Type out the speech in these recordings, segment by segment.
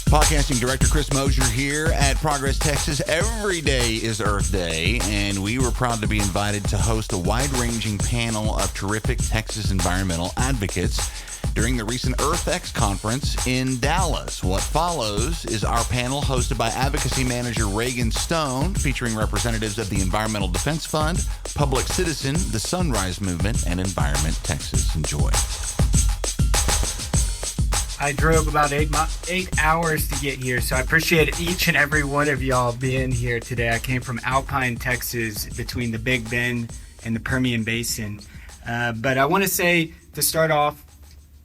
Podcasting Director Chris Mosier here at Progress, Texas. Every day is Earth Day, and we were proud to be invited to host a wide-ranging panel of terrific Texas environmental advocates during the recent EarthX conference in Dallas. What follows is our panel hosted by Advocacy Manager Reagan Stone, featuring representatives of the Environmental Defense Fund, Public Citizen, the Sunrise Movement, and Environment Texas. Enjoy. I drove about 8 hours to get here, so I appreciate each and every one of y'all being here today. I came from Alpine, Texas, between the Big Bend and the Permian Basin. But I want to say, to start off,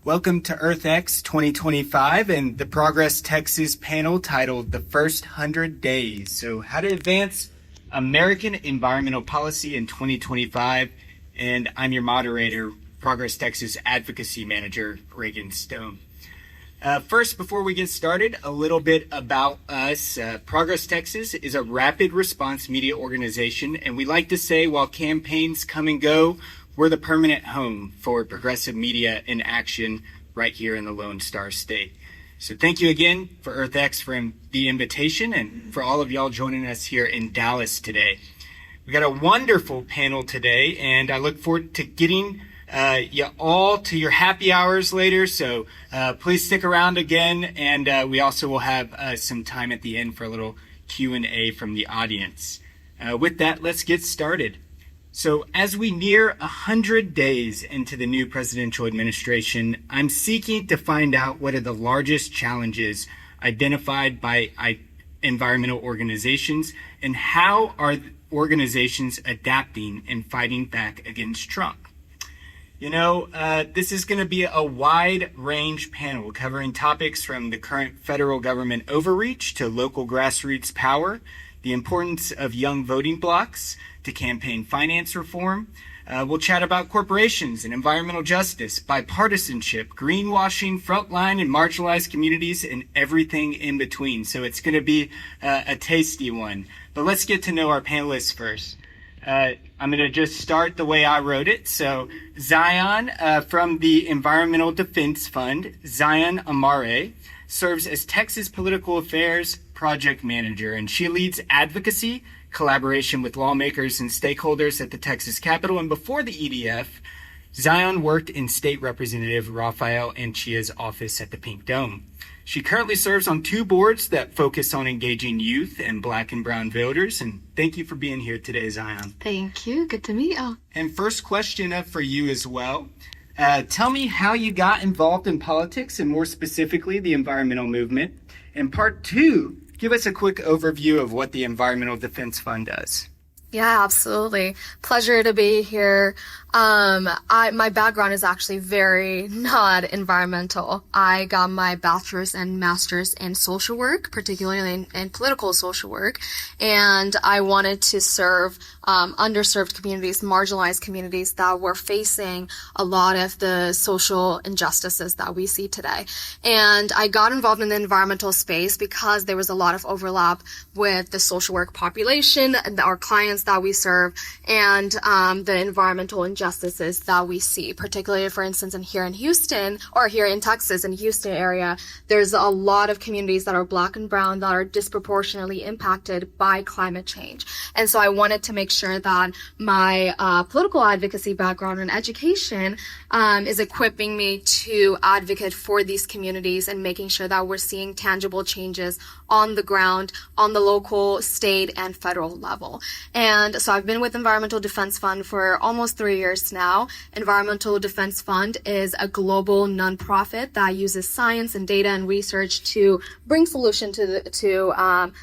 welcome to EarthX 2025 and the Progress Texas panel titled The First 100 Days. So how to advance American environmental policy in 2025. And I'm your moderator, Progress Texas Advocacy Manager Reagan Stone. First, before we get started, a little bit about us. Progress Texas is a rapid response media organization, and we like to say while campaigns come and go, we're the permanent home for progressive media in action right here in the Lone Star State. So thank you again for EarthX for the invitation and for all of y'all joining us here in Dallas today. We got a wonderful panel today, and I look forward to getting you all to your happy hours later, so please stick around again, and we also will have some time at the end for a little Q&A from the audience. With that, let's get started. So as we near 100 days into the new presidential administration, I'm seeking to find out what are the largest challenges identified by environmental organizations, and how are organizations adapting and fighting back against Trump. You know, this is going to be a wide range panel covering topics from the current federal government overreach to local grassroots power, the importance of young voting blocs to campaign finance reform. We'll chat about corporations and environmental justice, bipartisanship, greenwashing, frontline and marginalized communities, and everything in between. So it's going to be a tasty one. But let's get to know our panelists first. I'm going to just start the way I wrote it. So Zion from the Environmental Defense Fund, Zion Amare, serves as Texas Political Affairs Project Manager, and she leads advocacy, collaboration with lawmakers and stakeholders at the Texas Capitol. And before the EDF, Zion worked in State Representative Rafael Anchia's office at the Pink Dome. She currently serves on 2 boards that focus on engaging youth and Black and brown voters. And thank you for being here today, Zion. Thank you. Good to meet you. And first question up for you as well. Tell me how you got involved in politics, and more specifically, the environmental movement. And part 2, give us a quick overview of what the Environmental Defense Fund does. Yeah, absolutely. Pleasure to be here. My background is actually very not environmental. I got my bachelor's and master's in social work, particularly in political social work. And I wanted to serve underserved communities, marginalized communities that were facing a lot of the social injustices that we see today. And I got involved in the environmental space because there was a lot of overlap with the social work population, our clients that we serve, and the environmental injustices that we see, particularly, for instance, here in Houston, or here in Texas, in Houston area, there's a lot of communities that are Black and brown that are disproportionately impacted by climate change. And so I wanted to make sure that my political advocacy background and education is equipping me to advocate for these communities and making sure that we're seeing tangible changes on the ground, on the local, state, and federal level. And so I've been with Environmental Defense Fund for almost 3 years now. Environmental Defense Fund is a global nonprofit that uses science and data and research to bring solution to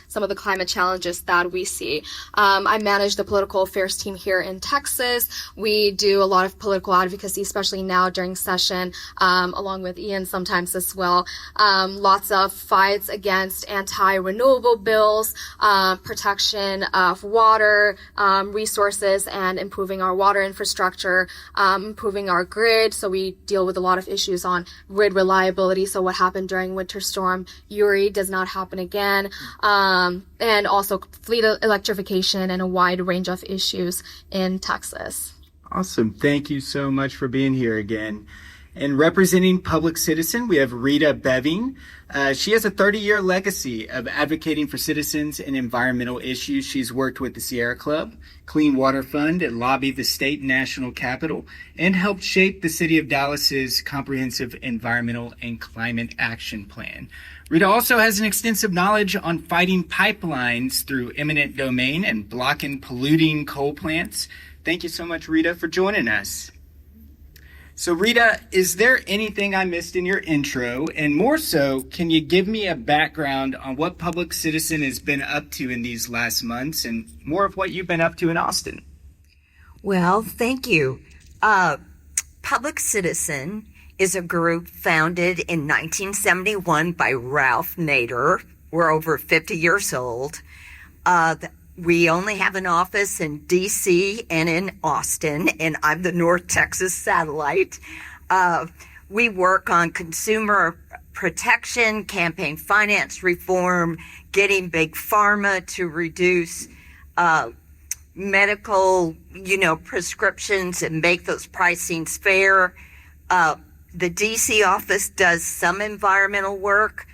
some of the climate challenges that we see. I manage the political affairs team here in Texas. We do a lot of political advocacy, especially now during session, along with Ian sometimes as well. Lots of fights against anti-renewable bills, protection of water resources, and improving our water infrastructure, improving our grid. So we deal with a lot of issues on grid reliability. So what happened during Winter Storm Uri does not happen again. And also fleet electrification and a wide range of issues in Texas. Awesome. Thank you so much for being here again. And representing Public Citizen, we have Rita Beving. She has a 30-year legacy of advocating for citizens and environmental issues. She's worked with the Sierra Club, Clean Water Fund, and lobbied the state and national capital, and helped shape the city of Dallas's comprehensive environmental and climate action plan. Rita also has an extensive knowledge on fighting pipelines through eminent domain and blocking polluting coal plants. Thank you so much, Rita, for joining us. So Rita, is there anything I missed in your intro? And more so, can you give me a background on what Public Citizen has been up to in these last months and more of what you've been up to in Austin? Well, thank you. Public Citizen is a group founded in 1971 by Ralph Nader. We're over 50 years old. We only have an office in D.C. and in Austin, and I'm the North Texas satellite. We work on consumer protection, campaign finance reform, getting big pharma to reduce medical, prescriptions and make those pricings fair. The D.C. office does some environmental work.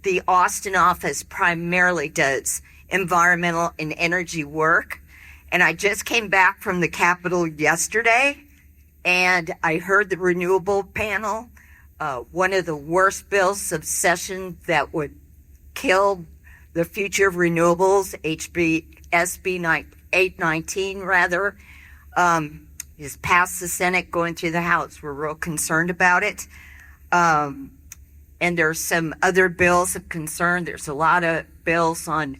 The Austin office primarily does environmental and energy work. And I just came back from the Capitol yesterday, and I heard the renewable panel. One of the worst bills of session that would kill the future of renewables, SB 819 rather, is passed the Senate, going through the House. We're real concerned about it. And there's some other bills of concern. There's a lot of bills on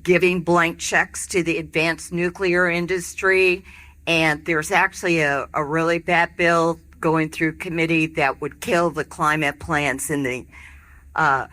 giving blank checks to the advanced nuclear industry. And there's actually a really bad bill going through committee that would kill the climate plans and the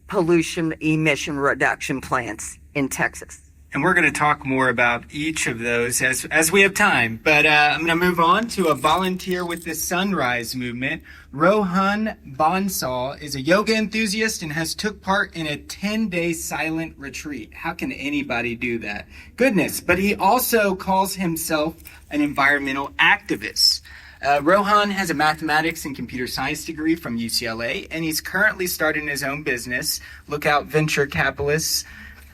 pollution emission reduction plans in Texas. And we're going to talk more about each of those as we have time. But I'm going to move on to a volunteer with the Sunrise Movement. Rohan Bansal is a yoga enthusiast and has took part in a 10-day silent retreat. How can anybody do that? Goodness. But he also calls himself an environmental activist. Rohan has a mathematics and computer science degree from UCLA, and he's currently starting his own business, Lookout Venture Capitalists.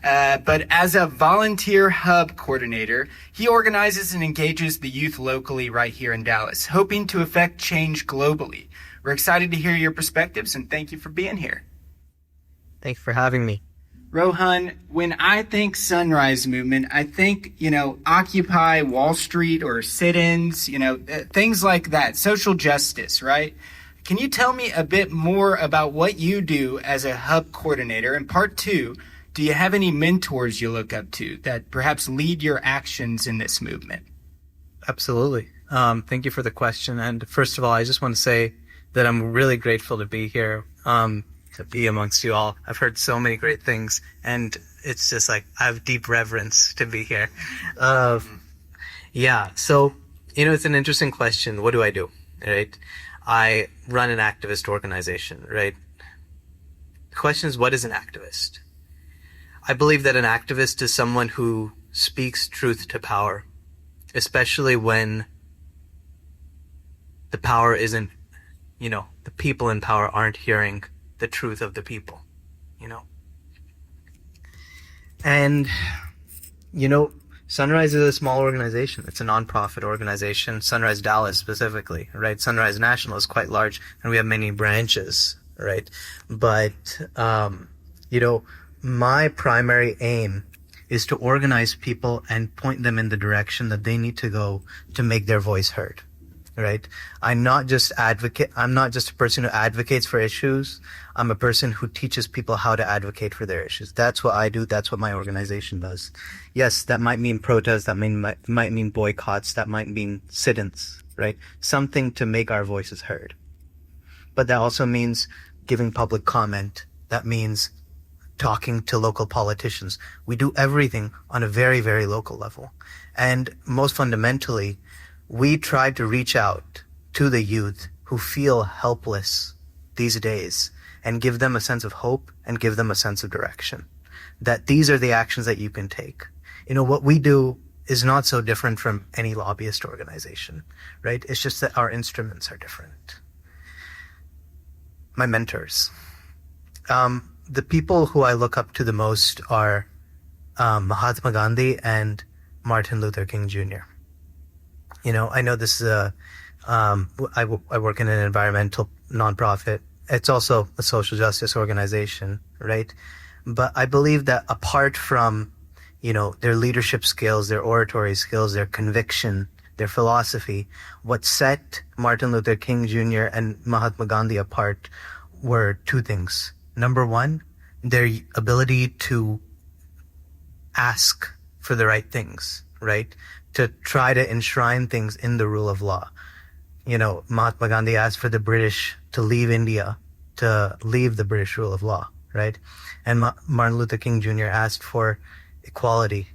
But as a volunteer hub coordinator, he organizes and engages the youth locally right here in Dallas, hoping to affect change globally. We're excited to hear your perspectives, and thank you for being here. Thanks for having me. Rohan, when I think Sunrise Movement, I think, Occupy Wall Street or sit-ins, things like that, social justice, right? Can you tell me a bit more about what you do as a hub coordinator? And part two, do you have any mentors you look up to that perhaps lead your actions in this movement? Absolutely. Thank you for the question. And first of all, I just want to say that I'm really grateful to be here, to be amongst you all. I've heard so many great things, and it's just like I have deep reverence to be here. So, it's an interesting question. What do I do, right? I run an activist organization, right? The question is, what is an activist? I believe that an activist is someone who speaks truth to power, especially when the power isn't, the people in power aren't hearing the truth of the people, And, Sunrise is a small organization. It's a nonprofit organization, Sunrise Dallas specifically, right? Sunrise National is quite large, and we have many branches, right? But, my primary aim is to organize people and point them in the direction that they need to go to make their voice heard, right? I'm not just a person who advocates for issues. I'm a person who teaches people how to advocate for their issues. That's what I do. That's what my organization does. Yes, that might mean protests. That might mean boycotts. That might mean sit-ins, right? Something to make our voices heard. But that also means giving public comment. That means talking to local politicians. We do everything on a very, very local level. And most fundamentally, we try to reach out to the youth who feel helpless these days and give them a sense of hope and give them a sense of direction. That these are the actions that you can take. What we do is not so different from any lobbyist organization, right? It's just that our instruments are different. My mentors. The people who I look up to the most are Mahatma Gandhi and Martin Luther King Jr. I know this is I work in an environmental nonprofit. It's also a social justice organization, right? But I believe that apart from, their leadership skills, their oratory skills, their conviction, their philosophy, what set Martin Luther King Jr. and Mahatma Gandhi apart were two things. Number one, their ability to ask for the right things, right? To try to enshrine things in the rule of law. Mahatma Gandhi asked for the British to leave India, to leave the British rule of law, right? And Martin Luther King Jr. asked for equality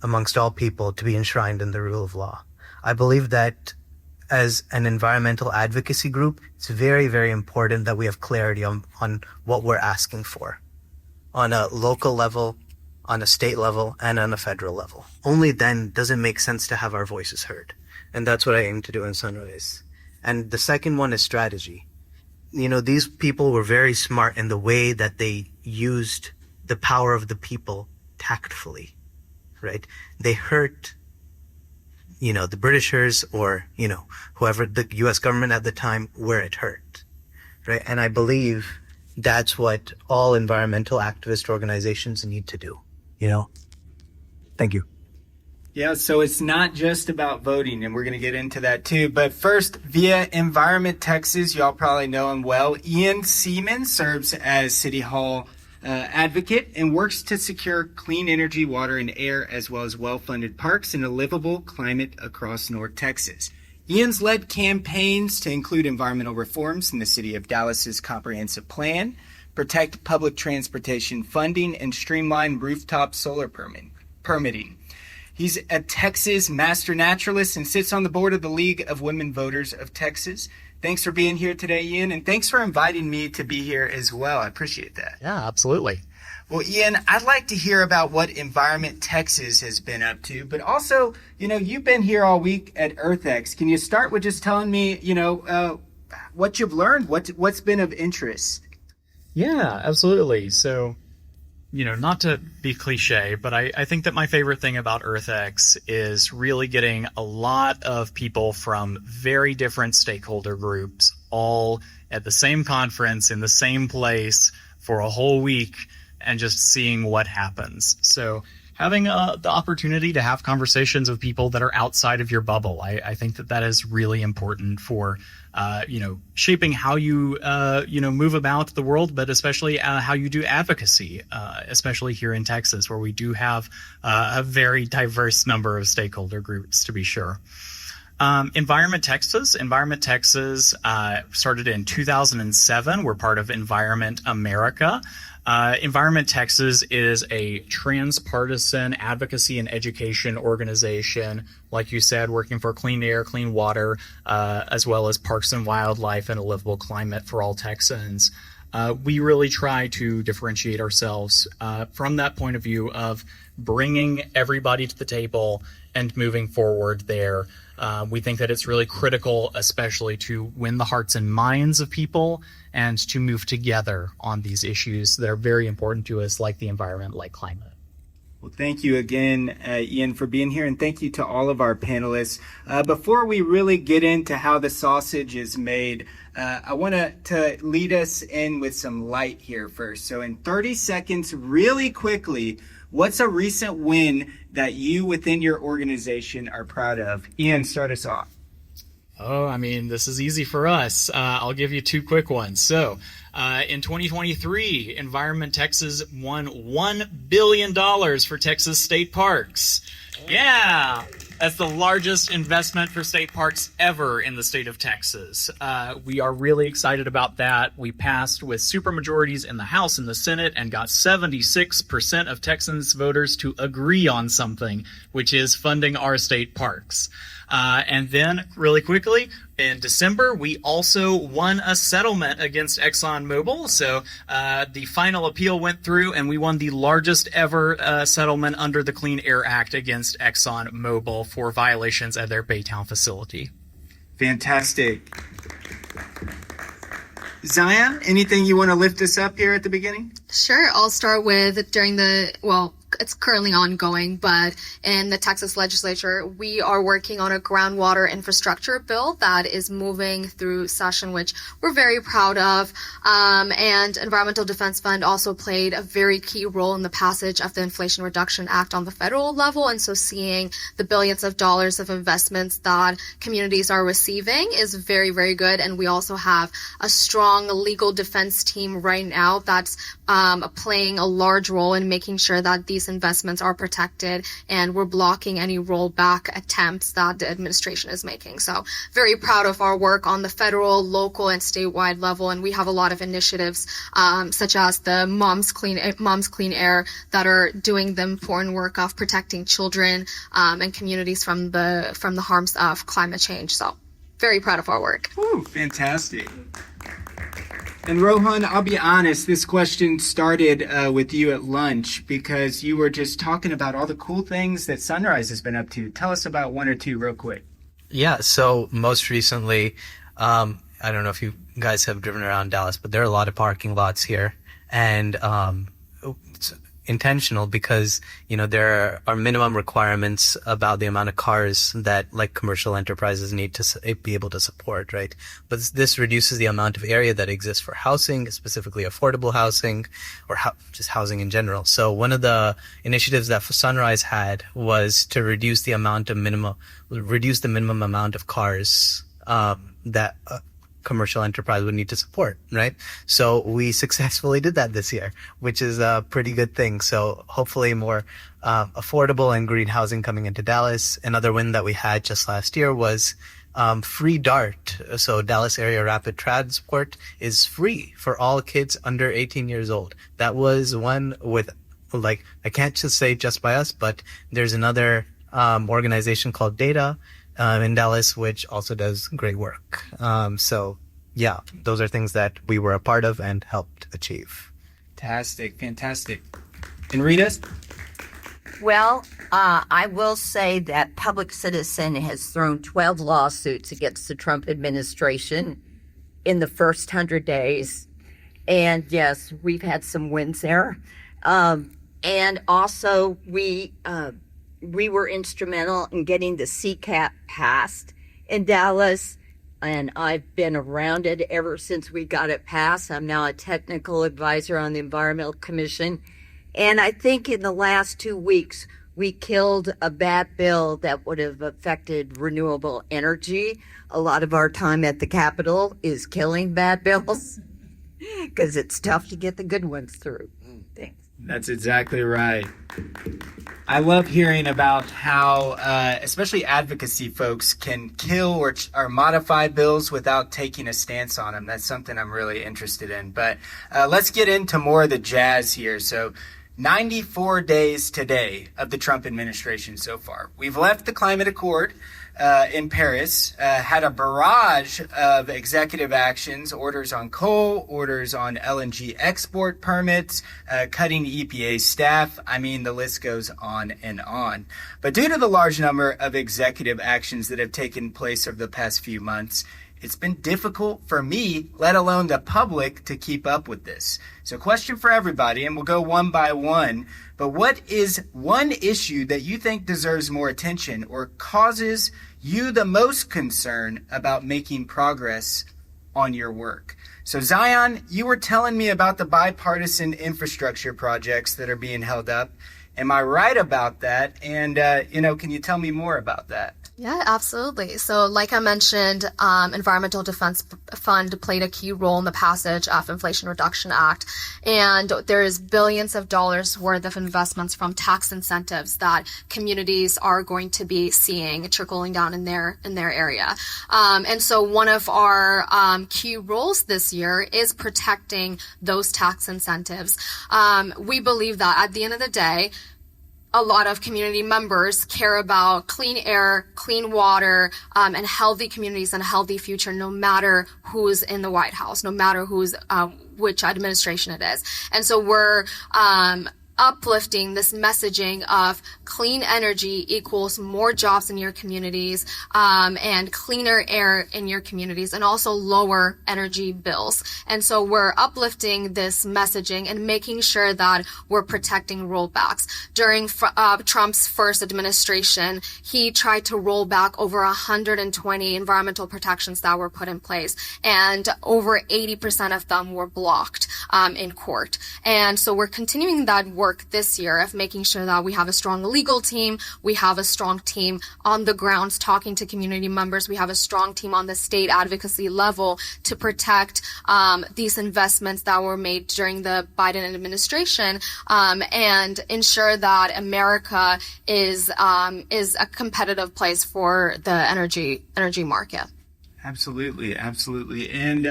amongst all people to be enshrined in the rule of law. I believe that as an environmental advocacy group, it's very, very important that we have clarity on what we're asking for on a local level, on a state level, and on a federal level. Only then does it make sense to have our voices heard. And that's what I aim to do in Sunrise. And the second one is strategy. These people were very smart in the way that they used the power of the people tactfully, right? They hurt, the Britishers or, whoever, the U.S. government at the time, where it hurt, right? And I believe that's what all environmental activist organizations need to do, Thank you. Yeah, so it's not just about voting, and we're going to get into that too. But first, via Environment Texas, y'all probably know him well. Ian Seaman serves as City Hall advocate and works to secure clean energy, water, and air, as well as well-funded parks and a livable climate across North Texas. Ian's led campaigns to include environmental reforms in the city of Dallas's comprehensive plan, protect public transportation funding, and streamline rooftop solar permitting. He's a Texas master naturalist and sits on the board of the League of Women Voters of Texas. Thanks for being here today, Ian, and thanks for inviting me to be here as well. I appreciate that. Yeah, absolutely. Well, Ian, I'd like to hear about what Environment Texas has been up to, but also, you've been here all week at EarthX. Can you start with just telling me, what you've learned, what's been of interest? Yeah, absolutely. So, not to be cliche, but I think that my favorite thing about EarthX is really getting a lot of people from very different stakeholder groups all at the same conference in the same place for a whole week and just seeing what happens. So having the opportunity to have conversations with people that are outside of your bubble, I think that is really important for shaping how you move about the world, but especially how you do advocacy, especially here in Texas, where we do have a very diverse number of stakeholder groups, to be sure. Environment Texas started in 2007. We're part of Environment America. Environment Texas is a transpartisan advocacy and education organization, like you said, working for clean air, clean water, as well as parks and wildlife and a livable climate for all Texans. We really try to differentiate ourselves from that point of view of bringing everybody to the table and moving forward there. We think that it's really critical, especially to win the hearts and minds of people and to move together on these issues that are very important to us, like the environment, like climate. Well, thank you again, Ian, for being here, and thank you to all of our panelists. Before we really get into how the sausage is made, I want to lead us in with some light here first. So in 30 seconds, really quickly, what's a recent win that you within your organization are proud of? Ian, start us off. Oh, this is easy for us. I'll give you two quick ones. So in 2023, Environment Texas won $1 billion for Texas state parks. Yeah, that's the largest investment for state parks ever in the state of Texas. We are really excited about that. We passed with supermajorities in the House and the Senate and got 76% of Texans voters to agree on something, which is funding our state parks. And then, really quickly, In December, we also won a settlement against ExxonMobil. So the final appeal went through, and we won the largest ever settlement under the Clean Air Act against ExxonMobil for violations at their Baytown facility. Fantastic. Zion, anything you want to lift us up here at the beginning? Sure. I'll start with it's currently ongoing, but in the Texas legislature, we are working on a groundwater infrastructure bill that is moving through session, which we're very proud of. And Environmental Defense Fund also played a very key role in the passage of the Inflation Reduction Act on the federal level. And so seeing the billions of dollars of investments that communities are receiving is very, very good. And we also have a strong legal defense team right now that's playing a large role in making sure that these investments are protected, and we're blocking any rollback attempts that the administration is making. So very proud of our work on the federal, local, and statewide level, and we have a lot of initiatives such as the Moms Clean Air that are doing the important work of protecting children and communities from the harms of climate change. So very proud of our work. Ooh, fantastic. And Rohan, I'll be honest, this question started with you at lunch because you were just talking about all the cool things that Sunrise has been up to. Tell us about one or two real quick. Yeah, so most recently, I don't know if you guys have driven around Dallas, but there are a lot of parking lots here. And it's intentional because, there are minimum requirements about the amount of cars that like commercial enterprises need to be able to support, right? But this reduces the amount of area that exists for housing, specifically affordable housing or just housing in general. So one of the initiatives that Sunrise had was to reduce the minimum amount of cars that commercial enterprise would need to support, right? So we successfully did that this year, which is a pretty good thing. So hopefully more affordable and green housing coming into Dallas. Another win that we had just last year was free DART. So Dallas Area Rapid Transport is free for all kids under 18 years old. That was one with, I can't just say just by us, but there's another organization called Data in Dallas, which also does great work. So yeah, those are things that we were a part of and helped achieve. Fantastic. And Rita? Well, I will say that Public Citizen has thrown 12 lawsuits against the Trump administration in the first 100 days. And yes, we've had some wins there. And also we were instrumental in getting the CCAP passed in Dallas, and I've been around it ever since we got it passed. I'm now a technical advisor on the Environmental Commission, and I think in the last 2 weeks, we killed a bad bill that would have affected renewable energy. A lot of our time at the Capitol is killing bad bills because it's tough to get the good ones through. Thanks. That's exactly right. I love hearing about how, especially advocacy folks, can kill or modify bills without taking a stance on them. That's something I'm really interested in. But let's get into more of the jazz here. So 94 days today of the Trump administration so far. We've left the climate accord in Paris, had a barrage of executive actions, orders on coal, orders on LNG export permits, cutting EPA staff. I mean, the list goes on and on. But due to the large number of executive actions that have taken place over the past few months, it's been difficult for me, let alone the public, to keep up with this. So question for everybody, and we'll go one by one. But what is one issue that you think deserves more attention or causes you the most concern about making progress on your work? So Zion, you were telling me about the bipartisan infrastructure projects that are being held up. Am I right about that? And, can you tell me more about that? Yeah, absolutely. So like I mentioned, Environmental Defense Fund played a key role in the passage of Inflation Reduction Act. And there is billions of dollars worth of investments from tax incentives that communities are going to be seeing trickling down in their area. And so one of our key roles this year is protecting those tax incentives. We believe that at the end of the day, a lot of community members care about clean air, clean water, and healthy communities and a healthy future, no matter who's in the White House, no matter which administration it is. And so we're uplifting this messaging of clean energy equals more jobs in your communities, and cleaner air in your communities, and also lower energy bills. And so we're uplifting this messaging and making sure that we're protecting rollbacks. During Trump's first administration, he tried to roll back over 120 environmental protections that were put in place, and over 80% of them were blocked in court. And so we're continuing that work this year of making sure that we have a strong legal team, we have a strong team on the grounds talking to community members, we have a strong team on the state advocacy level to protect these investments that were made during the Biden administration, and ensure that America is a competitive place for the energy market. Absolutely. And,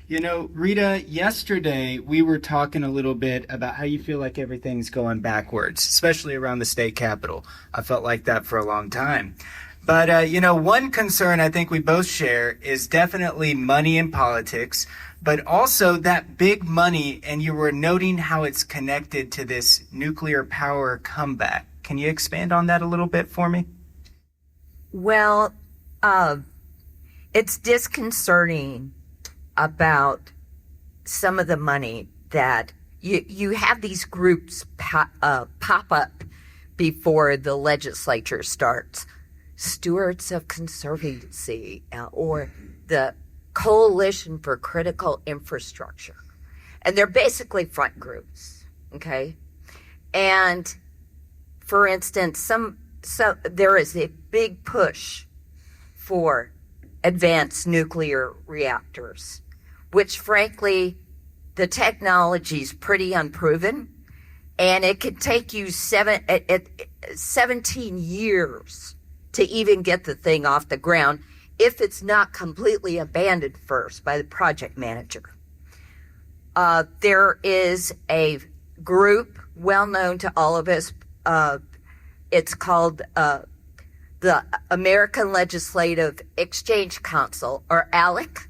Rita, yesterday we were talking a little bit about how you feel like everything's going backwards, especially around the state capitol. I felt like that for a long time. But, one concern I think we both share is definitely money in politics, but also that big money, and you were noting how it's connected to this nuclear power comeback. Can you expand on that a little bit for me? Well, it's disconcerting about some of the money that you have these groups pop up before the legislature starts. Stewards of Conservancy, or the Coalition for Critical Infrastructure. And they're basically front groups, okay? And for instance, there is a big push for advanced nuclear reactors, which frankly, the technology is pretty unproven, and it could take you 17 years to even get the thing off the ground if it's not completely abandoned first by the project manager. There is a group well known to all of us. It's called the American Legislative Exchange Council, or ALEC.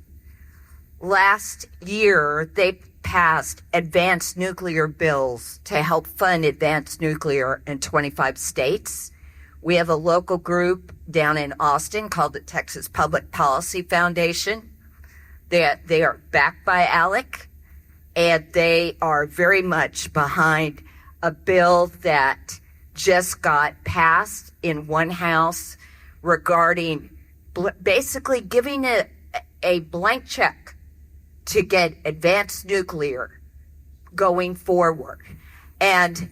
Last year, they passed advanced nuclear bills to help fund advanced nuclear in 25 states. We have a local group down in Austin called the Texas Public Policy Foundation. They are backed by ALEC, and they are very much behind a bill that just got passed in one house regarding basically giving a blank check to get advanced nuclear going forward. And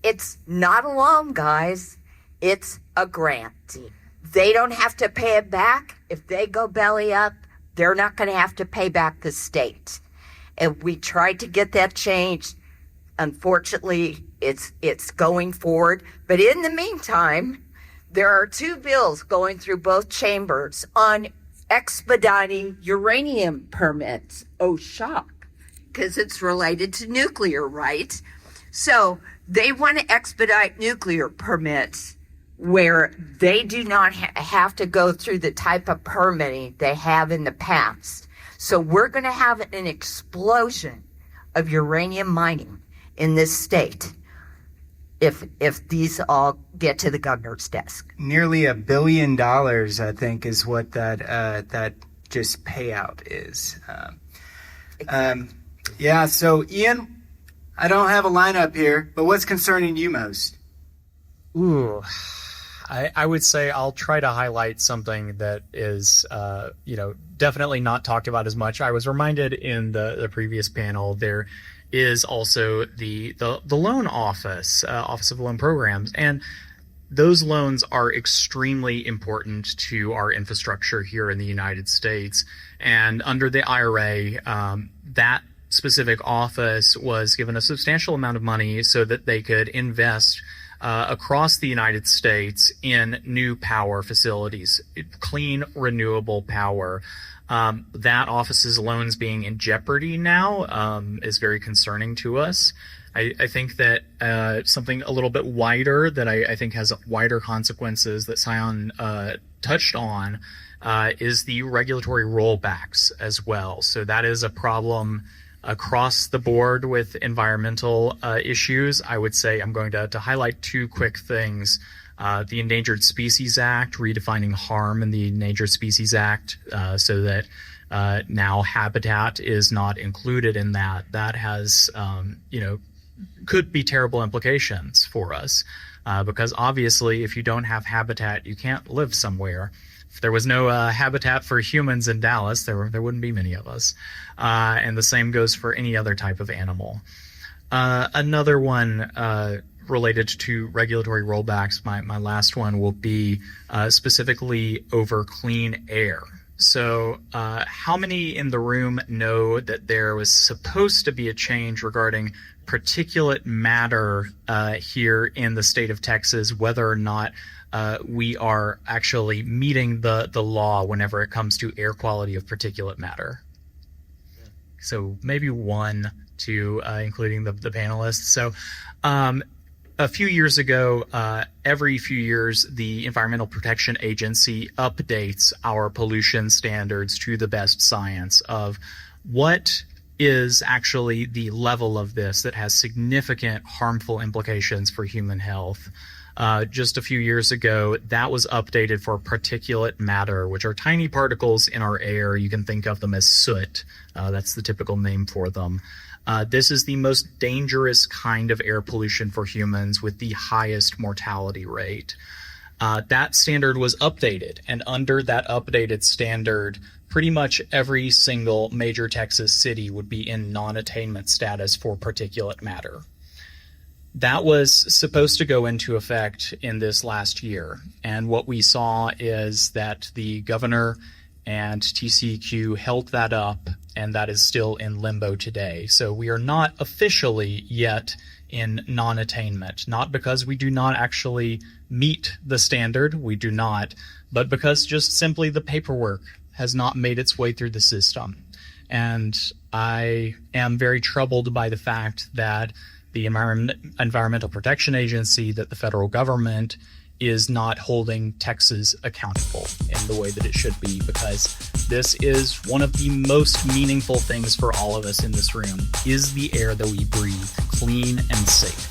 it's not a loan, guys. It's a grant. They don't have to pay it back. If they go belly up, they're not going to have to pay back the state. And we tried to get that changed. Unfortunately, it's going forward. But in the meantime, there are two bills going through both chambers on expediting uranium permits. Oh, shock, because it's related to nuclear, right? So they want to expedite nuclear permits where they do not have to go through the type of permitting they have in the past. So we're going to have an explosion of uranium mining in this state if these all get to the governor's desk. Nearly $1 billion, I think, is what that just payout is. Yeah. So Ian, I don't have a lineup here, but what's concerning you most? Ooh, I would say I'll try to highlight something that is, definitely not talked about as much. I was reminded in the previous panel there is also the loan office of loan programs, and those loans are extremely important to our infrastructure here in the United States. And under the IRA, that specific office was given a substantial amount of money so that they could invest across the United States in new power facilities, clean, renewable power. That office's loans being in jeopardy now is very concerning to us. I think that something a little bit wider that I think has wider consequences that Sion touched on is the regulatory rollbacks as well. So that is a problem across the board with environmental issues. I would say I'm going to highlight two quick things. The Endangered Species Act, redefining harm in the Endangered Species Act so that now habitat is not included in that. That has, could be terrible implications for us because obviously if you don't have habitat, you can't live somewhere. If there was no habitat for humans in Dallas, there wouldn't be many of us. And the same goes for any other type of animal. Another one related to regulatory rollbacks, my last one will be specifically over clean air. So how many in the room know that there was supposed to be a change regarding particulate matter here in the state of Texas, whether or not we are actually meeting the law whenever it comes to air quality of particulate matter? So maybe 1, 2, including the panelists. So a few years ago, every few years, the Environmental Protection Agency updates our pollution standards to the best science of what is actually the level of this that has significant harmful implications for human health. Just a few years ago, that was updated for particulate matter, which are tiny particles in our air. You can think of them as soot. That's the typical name for them. This is the most dangerous kind of air pollution for humans with the highest mortality rate. That standard was updated, and under that updated standard, pretty much every single major Texas city would be in non-attainment status for particulate matter. That was supposed to go into effect in this last year, and what we saw is that the governor and TCEQ held that up, and that is still in limbo today. So we are not officially yet in non-attainment, not because we do not actually meet the standard, we do not, but because just simply the paperwork has not made its way through the system. And I am very troubled by the fact that the Environmental Protection Agency, that the federal government is not holding Texas accountable in the way that it should be, because this is one of the most meaningful things for all of us in this room. Is the air that we breathe clean and safe?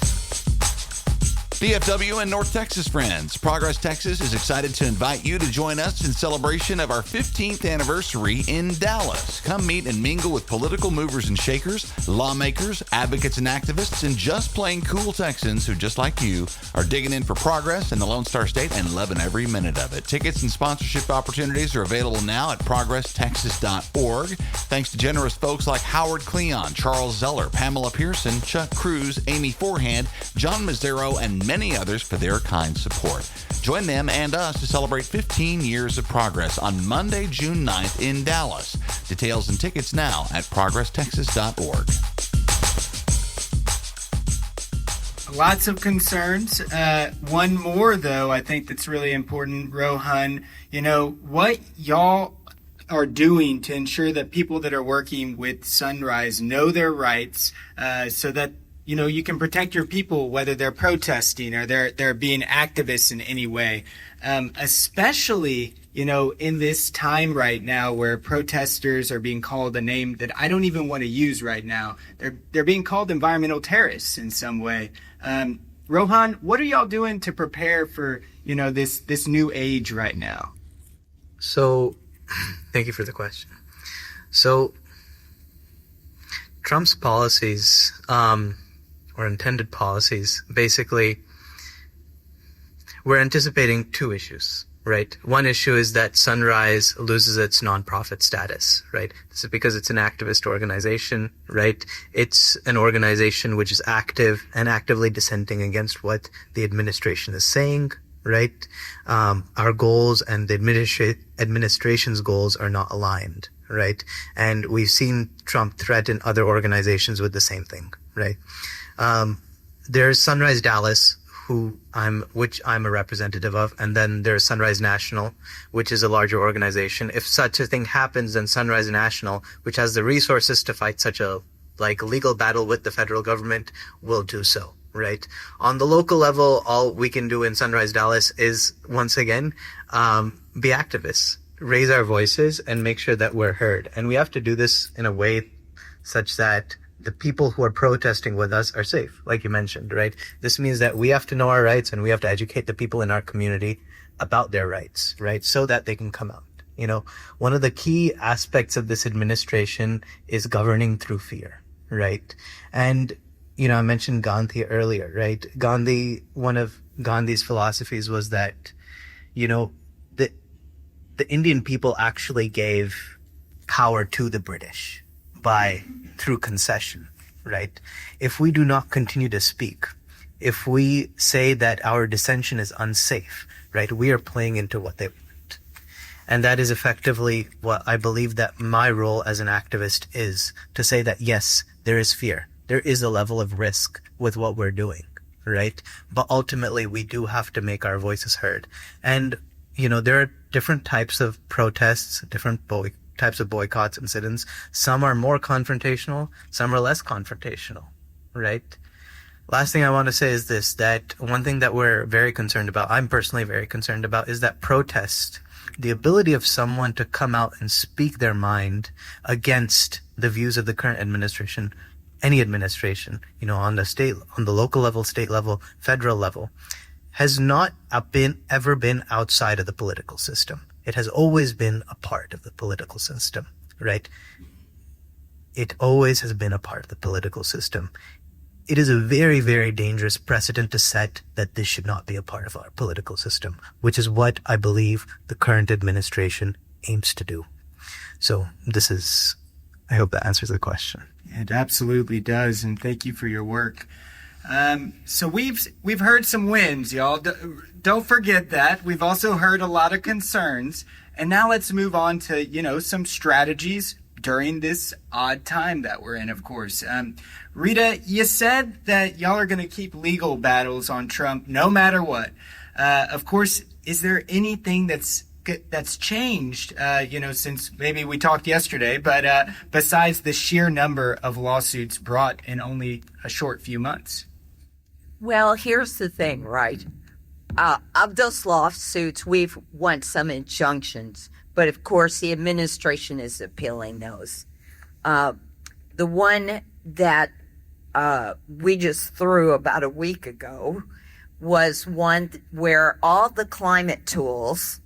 DFW and North Texas friends, Progress Texas is excited to invite you to join us in celebration of our 15th anniversary in Dallas. Come meet and mingle with political movers and shakers, lawmakers, advocates and activists, and just plain cool Texans who, just like you, are digging in for progress in the Lone Star State and loving every minute of it. Tickets and sponsorship opportunities are available now at progresstexas.org. Thanks to generous folks like Howard Cleon, Charles Zeller, Pamela Pearson, Chuck Cruz, Amy Forehand, John Mazzaro, and many others for their kind support. Join them and us to celebrate 15 years of progress on Monday, June 9th in Dallas. Details and tickets now at progresstexas.org. Lots of concerns. One more, though, I think that's really important, Rohan. What y'all are doing to ensure that people that are working with Sunrise know their rights so that you can protect your people, whether they're protesting or they're being activists in any way, especially, in this time right now where protesters are being called a name that I don't even want to use right now. They're being called environmental terrorists in some way. Rohan, what are y'all doing to prepare for, this new age right now? So, thank you for the question. So, Trump's policies, or intended policies, basically, we're anticipating two issues, right? One issue is that Sunrise loses its nonprofit status, right? This is because it's an activist organization, right? It's an organization which is active and actively dissenting against what the administration is saying, right? Our goals and the administration's goals are not aligned, right? And we've seen Trump threaten other organizations with the same thing, right? There's Sunrise Dallas, which I'm a representative of, and then there's Sunrise National, which is a larger organization. If such a thing happens, then Sunrise National, which has the resources to fight such a like legal battle with the federal government, we'll do so, right? On the local level, all we can do in Sunrise Dallas is, once again, be activists, raise our voices, and make sure that we're heard. And we have to do this in a way such that the people who are protesting with us are safe, like you mentioned, right? This means that we have to know our rights, and we have to educate the people in our community about their rights, right? So that they can come out. You know, one of the key aspects of this administration is governing through fear, right? And, you know, I mentioned Gandhi earlier, right? One of Gandhi's philosophies was that, you know, the Indian people actually gave power to the British through concession, right? If we do not continue to speak, if we say that our dissension is unsafe, right, we are playing into what they want. And that is effectively what I believe that my role as an activist is, to say that, yes, there is fear. There is a level of risk with what we're doing, right? But ultimately, we do have to make our voices heard. And, you know, there are different types of protests, different types of boycotts and sit-ins. Some are more confrontational, some are less confrontational, right? Last thing I want to say is this, that one thing that we're very concerned about, I'm personally very concerned about, is that protest, the ability of someone to come out and speak their mind against the views of the current administration, any administration, you know, on the local level, state level, federal level, has not ever been outside of the political system. It has always been a part of the political system, right? It always has been a part of the political system. It is a very, very dangerous precedent to set that this should not be a part of our political system, which is what I believe the current administration aims to do. So I hope that answers the question. It absolutely does, and thank you for your work. So we've heard some wins, y'all. Don't forget that. We've also heard a lot of concerns. And now let's move on to, you know, some strategies during this odd time that we're in, of course. Rita, you said that y'all are going to keep legal battles on Trump no matter what. Of course, is there anything that's changed, you know, since maybe we talked yesterday, but besides the sheer number of lawsuits brought in only a short few months? Well, here's the thing, right? Of those lawsuits, we've won some injunctions, but of course the administration is appealing those. The one that we just threw about a week ago was one where all the climate tools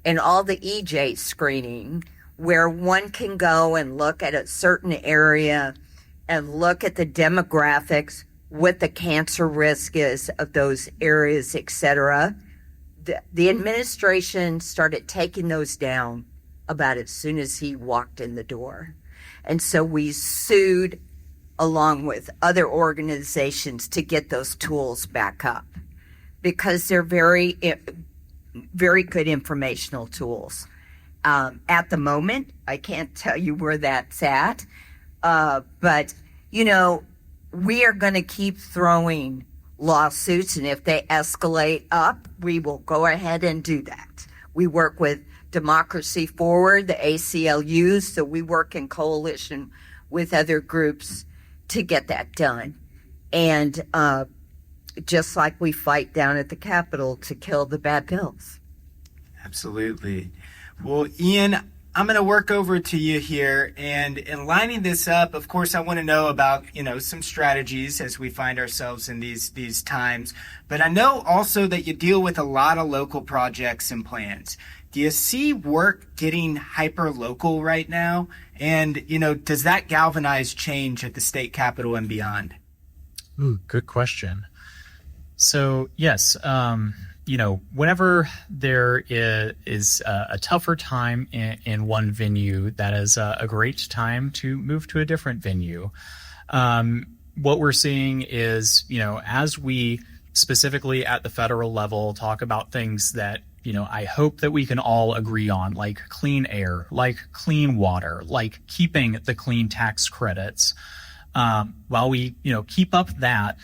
and all the EJ screening, where one can go and look at a certain area and look at the demographics, what the cancer risk is of those areas, etc. The administration started taking those down about as soon as he walked in the door. And so we sued along with other organizations to get those tools back up, because they're very, very good informational tools. At the moment, I can't tell you where that's at, but, you know, we are going to keep throwing lawsuits, and if they escalate up, we will go ahead and do that. We work with Democracy Forward, the ACLU, so we work in coalition with other groups to get that done. And just like we fight down at the Capitol to kill the bad bills. Absolutely. Well, Ian, I'm going to work over to you here, and in lining this up, of course, I want to know about, you know, some strategies as we find ourselves in these times. But I know also that you deal with a lot of local projects and plans. Do you see work getting hyper local right now? And, you know, does that galvanize change at the state capitol and beyond? Ooh, good question. So, yes, you know, whenever there is a tougher time in one venue, that is a great time to move to a different venue. What we're seeing is, you know, as we specifically at the federal level talk about things that, you know, I hope that we can all agree on, like clean air, like clean water, like keeping the clean tax credits. While we, you know, keep up that,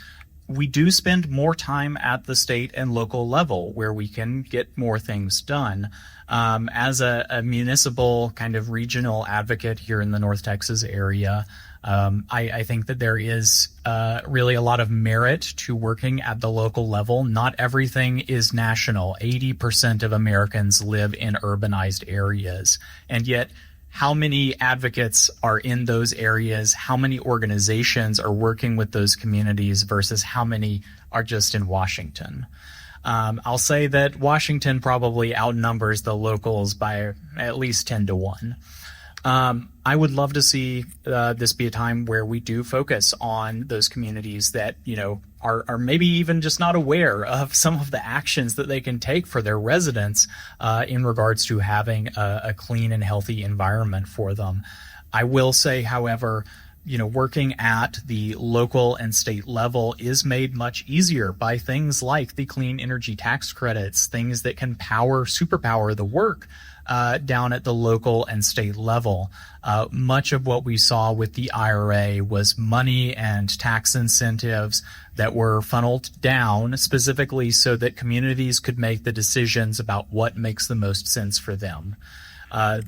we do spend more time at the state and local level where we can get more things done. As a municipal kind of regional advocate here in the North Texas area, I think that there is really a lot of merit to working at the local level. Not everything is national. 80% of Americans live in urbanized areas. And yet, how many advocates are in those areas? How many organizations are working with those communities versus how many are just in Washington? I'll say that Washington probably outnumbers the locals by at least 10 to 1. I would love to see this be a time where we do focus on those communities that, are maybe even just not aware of some of the actions that they can take for their residents in regards to having a clean and healthy environment for them. I will say, however, working at the local and state level is made much easier by things like the clean energy tax credits, things that can superpower the work down at the local and state level. Much of what we saw with the IRA was money and tax incentives that were funneled down specifically so that communities could make the decisions about what makes the most sense for them.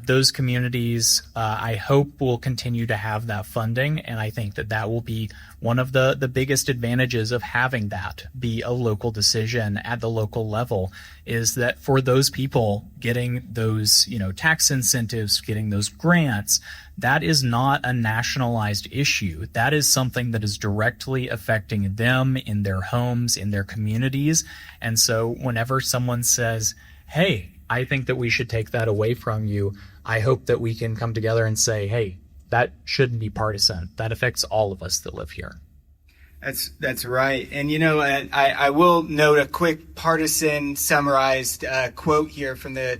Those communities, I hope, will continue to have that funding, and I think that will be one of the biggest advantages of having that be a local decision at the local level, is that for those people getting those, tax incentives, getting those grants, that is not a nationalized issue. That is something that is directly affecting them in their homes, in their communities. And so whenever someone says, hey, I think that we should take that away from you, I hope that we can come together and say, hey, that shouldn't be partisan. That affects all of us that live here. That's right. And, I will note a quick partisan summarized quote here from the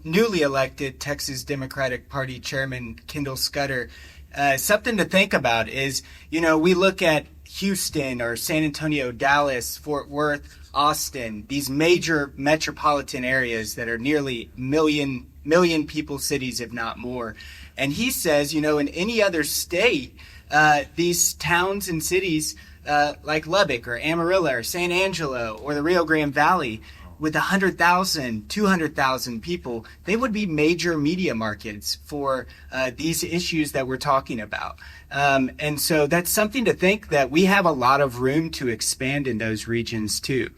newly elected Texas Democratic Party Chairman Kendall Scudder. Something to think about is, we look at Houston or San Antonio, Dallas, Fort Worth, Austin, these major metropolitan areas that are nearly million people cities, if not more. And he says, in any other state, these towns and cities like Lubbock or Amarillo or San Angelo or the Rio Grande Valley with 100,000, 200,000 people, they would be major media markets for these issues that we're talking about. And so that's something to think that we have a lot of room to expand in those regions too.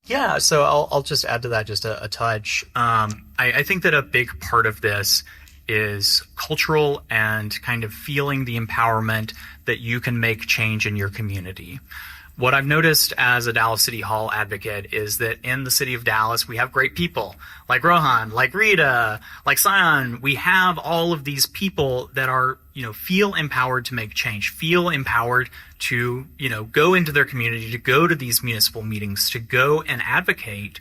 Yeah, so I'll just add to that just a touch. I think that a big part of this is cultural and kind of feeling the empowerment that you can make change in your community. What I've noticed as a Dallas City Hall advocate is that in the city of Dallas, we have great people like Rohan, like Rita, like Sion. We have all of these people that are, feel empowered to make change, feel empowered to, go into their community, to go to these municipal meetings, to go and advocate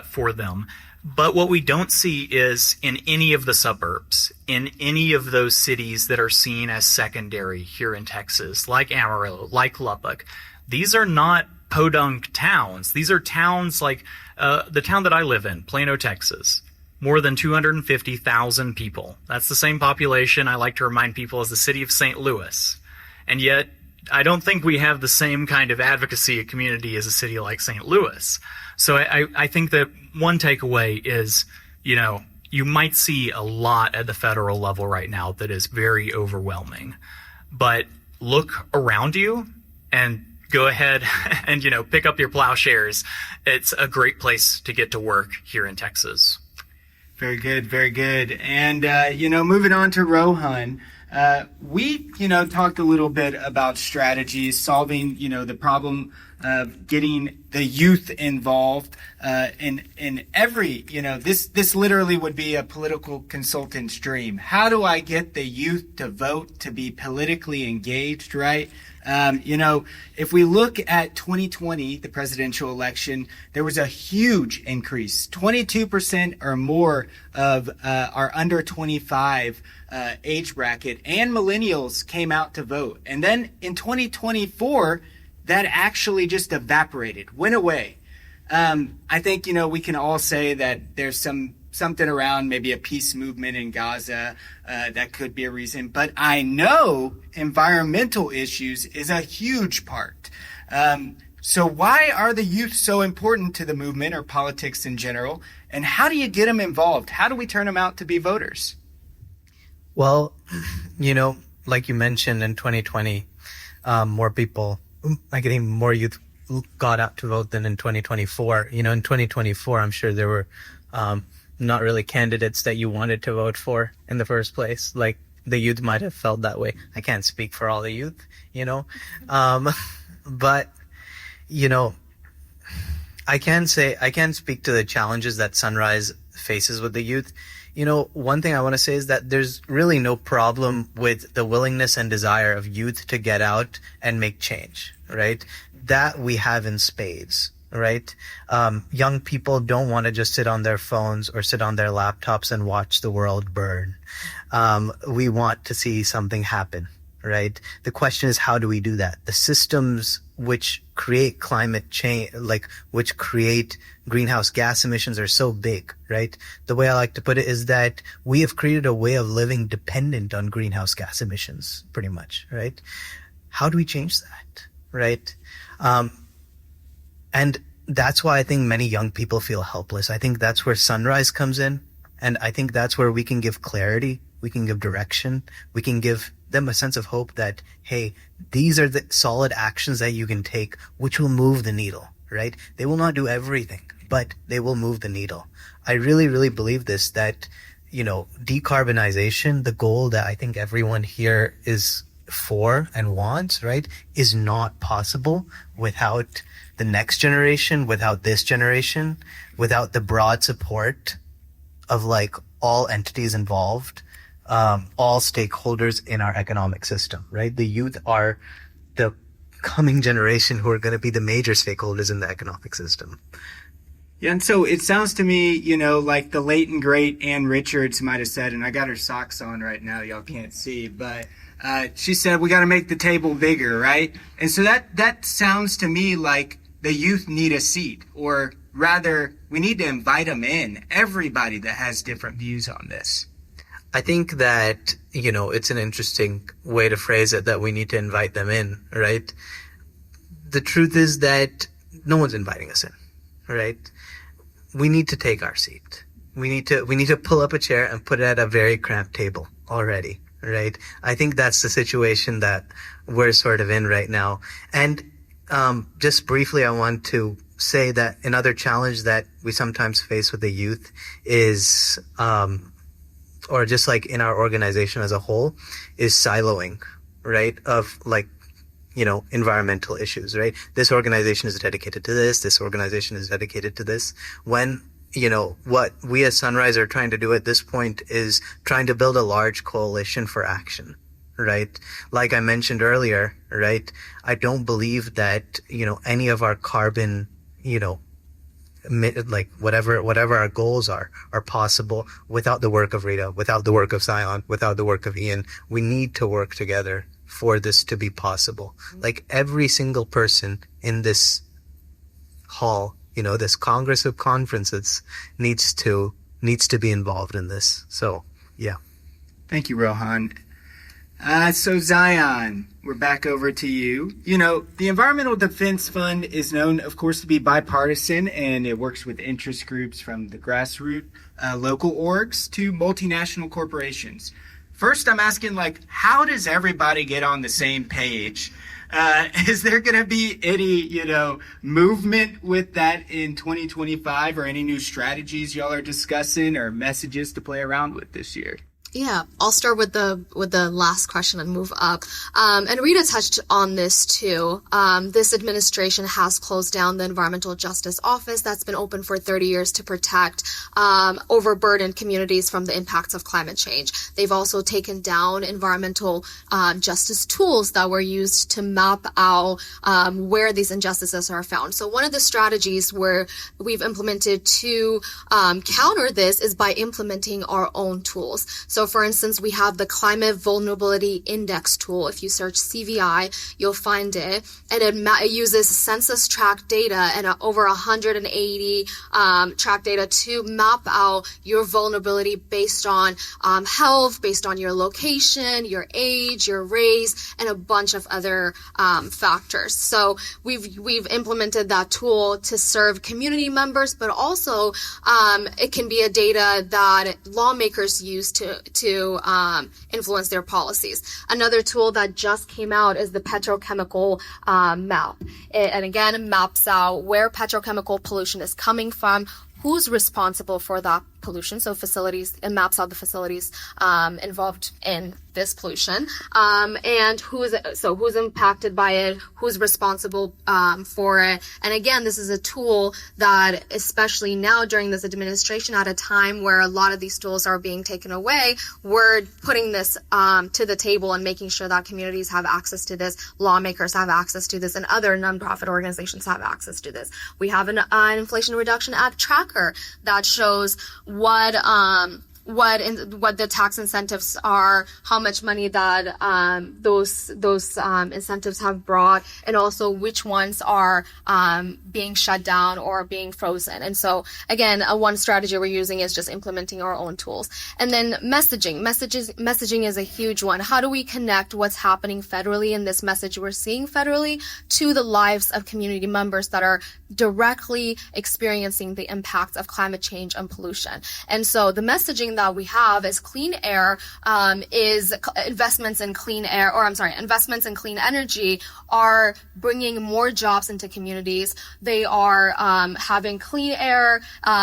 for them. But what we don't see is in any of the suburbs, in any of those cities that are seen as secondary here in Texas, like Amarillo, like Lubbock, these are not podunk towns. These are towns like the town that I live in, Plano, Texas. More than 250,000 people. That's the same population, I like to remind people, as the city of St. Louis. And yet, I don't think we have the same kind of advocacy community as a city like St. Louis. So I think that one takeaway is, you might see a lot at the federal level right now that is very overwhelming. But look around you and go ahead and, pick up your plowshares. It's a great place to get to work here in Texas. Very good, very good. And, moving on to Rohan, we, talked a little bit about strategies, solving, the problem of getting the youth involved in every, this literally would be a political consultant's dream. How do I get the youth to vote, to be politically engaged, right? If we look at 2020, the presidential election, there was a huge increase. 22% or more of our under 25 age bracket and millennials came out to vote. And then in 2024, that actually just evaporated, went away. I think, we can all say that there's something around maybe a peace movement in Gaza that could be a reason. But I know environmental issues is a huge part. So why are the youth so important to the movement or politics in general? And how do you get them involved? How do we turn them out to be voters? Well, like you mentioned, in 2020, more people, I think more youth got out to vote than in 2024. In 2024, I'm sure there were not really candidates that you wanted to vote for in the first place. Like, the youth might have felt that way. I can't speak for all the youth, but, I can speak to the challenges that Sunrise faces with the youth. One thing I want to say is that there's really no problem with the willingness and desire of youth to get out and make change, right? That we have in spades, right? Young people don't want to just sit on their phones or sit on their laptops and watch the world burn. We want to see something happen, right? The question is, how do we do that? The systems which create climate change, which create greenhouse gas emissions, are so big, right? The way I like to put it is that we have created a way of living dependent on greenhouse gas emissions, pretty much, right? How do we change that, right? And that's why I think many young people feel helpless. I think that's where Sunrise comes in. And I think that's where we can give clarity. We can give direction. We can give them a sense of hope that, hey, these are the solid actions that you can take, which will move the needle, right? They will not do everything, but they will move the needle. I really, really believe this, that, decarbonization, the goal that I think everyone here is for and wants, right, is not possible without the next generation, without this generation, without the broad support of all entities involved, all stakeholders in our economic system, right? The youth are the coming generation who are going to be the major stakeholders in the economic system. Yeah, and so it sounds to me, like the late and great Ann Richards might have said, and I got her socks on right now, y'all can't see, but she said, we got to make the table bigger, right? And so that sounds to me like the youth need a seat, or rather, we need to invite them in, everybody that has different views on this. I think that, it's an interesting way to phrase it, that we need to invite them in, right? The truth is that no one's inviting us in, right? We need to take our seat. We need to pull up a chair and put it at a very cramped table already, right? I think that's the situation that we're sort of in right now. And just briefly, I want to say that another challenge that we sometimes face with the youth is, or just like in our organization as a whole, is siloing, right? Of environmental issues, right? This organization is dedicated to this. This organization is dedicated to this. When, what we as Sunrise are trying to do at this point is trying to build a large coalition for action, right? Like I mentioned earlier, right? I don't believe that, any of our carbon, whatever our goals are possible without the work of Rita, without the work of Zion, without the work of Ian. We need to work together for this to be possible. Like, every single person in this hall, this Congress of Conferences needs to be involved in this. So, yeah. Thank you, Rohan. So Zion, we're back over to you. The Environmental Defense Fund is known, of course, to be bipartisan, and it works with interest groups from the grassroots local orgs to multinational corporations. First, I'm asking, how does everybody get on the same page? Is there going to be any, movement with that in 2025, or any new strategies y'all are discussing or messages to play around with this year? Yeah, I'll start with the last question and move up. And Rita touched on this too. This administration has closed down the Environmental Justice Office that's been open for 30 years to protect overburdened communities from the impacts of climate change. They've also taken down environmental justice tools that were used to map out where these injustices are found. So one of the strategies where we've implemented to counter this is by implementing our own tools. So So for instance, we have the Climate Vulnerability Index tool. If you search CVI, you'll find it. And it uses census tract data and over 180 tract data to map out your vulnerability based on health, based on your location, your age, your race, and a bunch of other factors. So we've implemented that tool to serve community members, but also it can be a data that lawmakers use to influence their policies. Another tool that just came out is the petrochemical map. And again, maps out where petrochemical pollution is coming from, who's responsible for that pollution. So facilities, it maps out the facilities involved in this pollution, and who's impacted by it, who's responsible for it. And again, this is a tool that, especially now during this administration, at a time where a lot of these tools are being taken away, we're putting this to the table and making sure that communities have access to this, lawmakers have access to this, and other nonprofit organizations have access to this. We have an Inflation Reduction Act tracker that shows what the tax incentives are, how much money that those incentives have brought, and also which ones are being shut down or being frozen. And so again, one strategy we're using is just implementing our own tools. And then messaging is a huge one. How do we connect what's happening federally and this message we're seeing federally to the lives of community members that are directly experiencing the impacts of climate change and pollution? And so the messaging that we have is clean air, is investments in clean energy are bringing more jobs into communities. They are having clean air,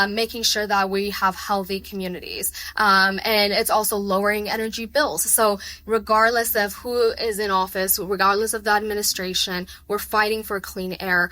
making sure that we have healthy communities. And it's also lowering energy bills. So regardless of who is in office, regardless of the administration, we're fighting for clean air,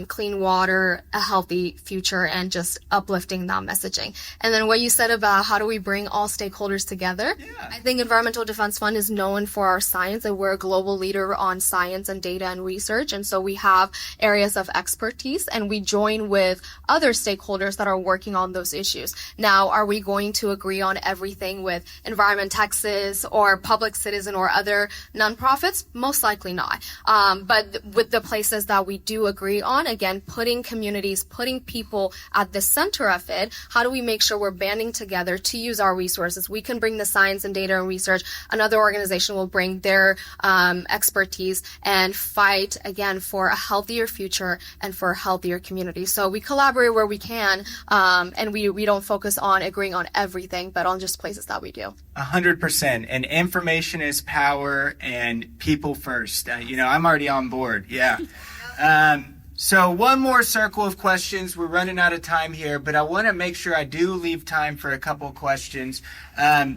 clean water, a healthy future, and just uplifting that messaging. And then what you said about how do we bring all stakeholders together? Yeah. I think Environmental Defense Fund is known for our science, and we're a global leader on science and data and research. And so we have areas of expertise, and we join with other stakeholders that are working on those issues. Now, are we going to agree on everything with Environment Texas or Public Citizen or other nonprofits? Most likely not. But with the places that we do agree on, again, putting communities, putting people at the center of it, how do we make sure we're banding together to use our resources? We can bring the science and data and research. Another organization will bring their expertise and fight, again, for a healthier future and for a healthier community. So we collaborate where we can, and we don't focus on agreeing on everything, but on just places that we do. 100%. And information is power, and people first. I'm already on board. Yeah. So one more circle of questions. We're running out of time here, but I want to make sure I do leave time for a couple of questions.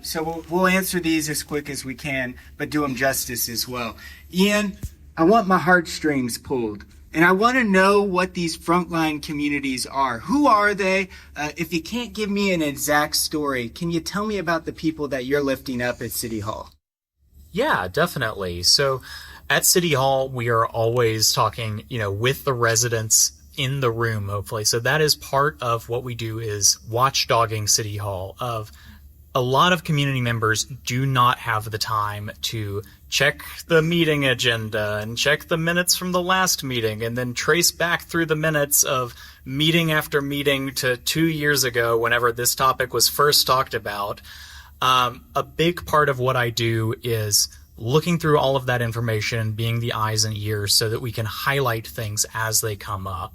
So we'll answer these as quick as we can, but do them justice as well. Ian, I want my heartstrings pulled, and I want to know what these frontline communities are. Who are they? If you can't give me an exact story, can you tell me about the people that you're lifting up at City Hall? Yeah, definitely. So at City Hall, we are always talking, with the residents in the room, hopefully. So that is part of what we do, is watchdogging City Hall. Of a lot of community members do not have the time to check the meeting agenda and check the minutes from the last meeting and then trace back through the minutes of meeting after meeting to 2 years ago whenever this topic was first talked about. A big part of what I do is looking through all of that information, being the eyes and ears so that we can highlight things as they come up.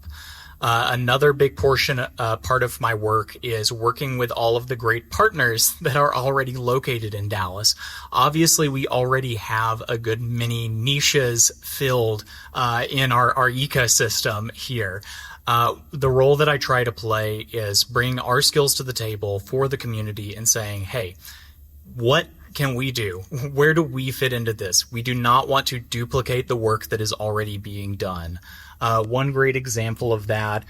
Another big part of my work is working with all of the great partners that are already located in Dallas. Obviously, we already have a good many niches filled in our ecosystem here. The role that I try to play is bring our skills to the table for the community and saying, hey, what can we do? Where do we fit into this? We do not want to duplicate the work that is already being done. One great example of that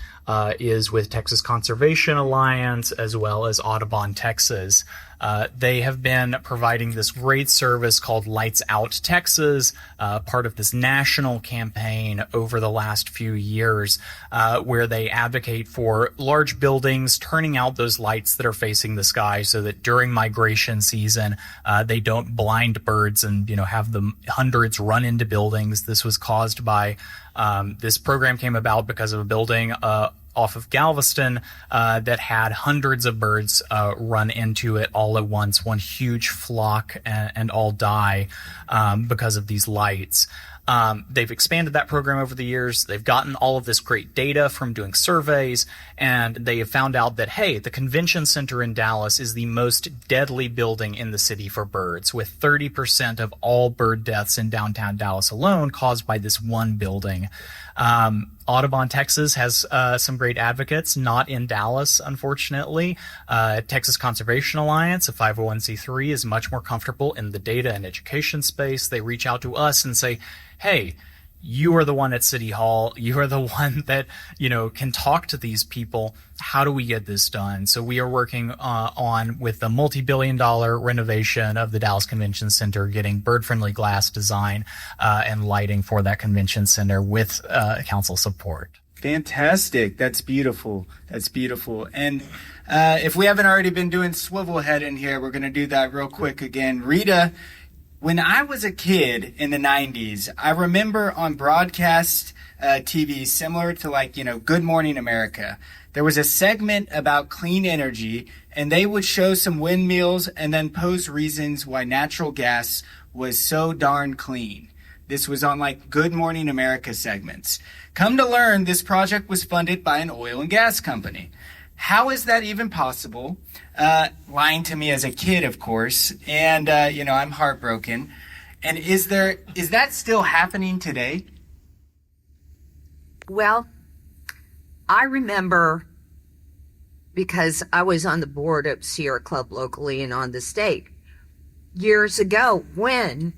is with Texas Conservation Alliance, as well as Audubon Texas. They have been providing this great service called Lights Out Texas, part of this national campaign over the last few years, where they advocate for large buildings turning out those lights that are facing the sky so that during migration season, they don't blind birds and, have the hundreds run into buildings. This was caused by, this program came about because of a building, off of Galveston that had hundreds of birds run into it all at once, one huge flock, and all die because of these lights. They've expanded that program over the years. They've gotten all of this great data from doing surveys, and they have found out that, hey, the convention center in Dallas is the most deadly building in the city for birds, with 30% of all bird deaths in downtown Dallas alone caused by this one building. Audubon, Texas has some great advocates, not in Dallas, unfortunately. Texas Conservation Alliance, a 501c3, is much more comfortable in the data and education space. They reach out to us and say, hey, you are the one at City Hall. You are the one that, can talk to these people. How do we get this done? So we are working on with the multi-billion-dollar renovation of the Dallas Convention Center, getting bird-friendly glass design and lighting for that convention center with council support. Fantastic. That's beautiful. That's beautiful. And if we haven't already been doing swivel head in here, we're going to do that real quick again. Rita, when I was a kid in the 90s, I remember on broadcast TV, similar to Good Morning America, there was a segment about clean energy, and they would show some windmills and then pose reasons why natural gas was so darn clean. This was on Good Morning America segments. Come to learn, this project was funded by an oil and gas company. How is that even possible? Lying to me as a kid, of course, and I'm heartbroken. And is that still happening today? Well, I remember, because I was on the board of Sierra Club locally and on the state, years ago when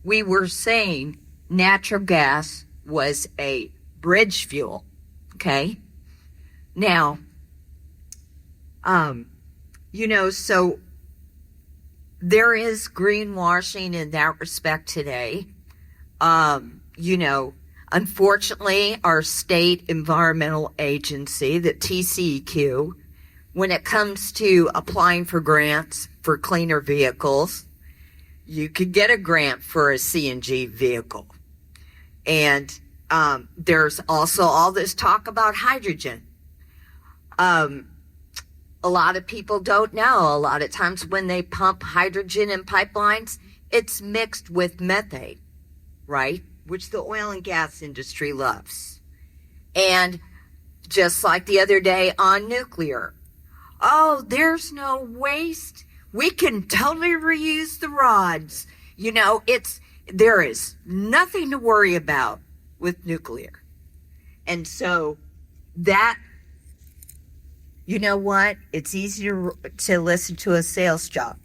we were saying natural gas was a bridge fuel, okay? Now, so there is greenwashing in that respect today. Unfortunately, our state environmental agency, the TCEQ, when it comes to applying for grants for cleaner vehicles, you could get a grant for a CNG vehicle. And there's also all this talk about hydrogen. A lot of people don't know. A lot of times when they pump hydrogen in pipelines, it's mixed with methane, right? Which the oil and gas industry loves. And just like the other day on nuclear, oh, there's no waste. We can totally reuse the rods. There is nothing to worry about with nuclear. And so that, you know what? It's easy to listen to a sales job,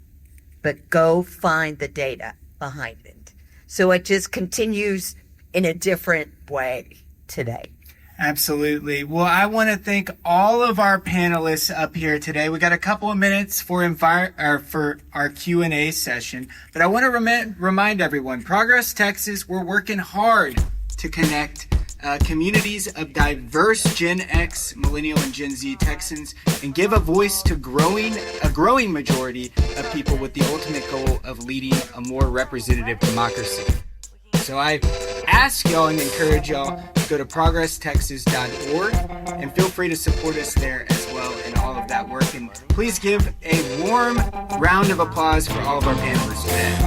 but go find the data behind it. So it just continues in a different way today. Absolutely. Well, I want to thank all of our panelists up here today. We got a couple of minutes for our Q&A session, but I want to remind everyone, Progress Texas, we're working hard to connect communities of diverse Gen X, Millennial, and Gen Z Texans, and give a voice to a growing majority of people with the ultimate goal of leading a more representative democracy. So I ask y'all and encourage y'all to go to progresstexas.org and feel free to support us there as well in all of that work. And please give a warm round of applause for all of our panelists today.